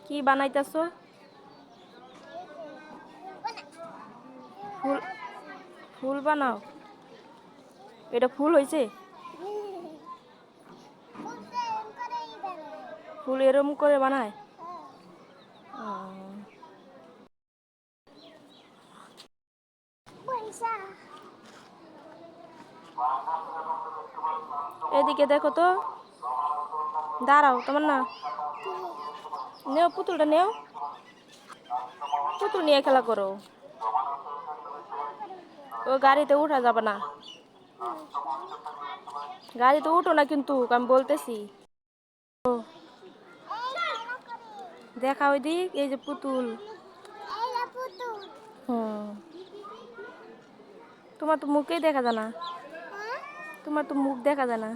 কি বানাইতেছো? ফুল ফুল বানাও। এটা ফুল হয়েছে? ফুল এরম করে বানায়? এদিকে দেখো তো, দাঁড়াও, তোমার না নেও, পুতুলটা নেও, পুতুল নিয়ে খেলা করো। ও গাড়িতে উঠা যাবে না, গাড়িতে উঠো না কিন্তু, আমি বলতেছি। ও দেখা ওই দিক, এই যে পুতুল। হুম, তোমার তো মুখেই দেখা যায় না, তোমার তো মুখ দেখা যায় না।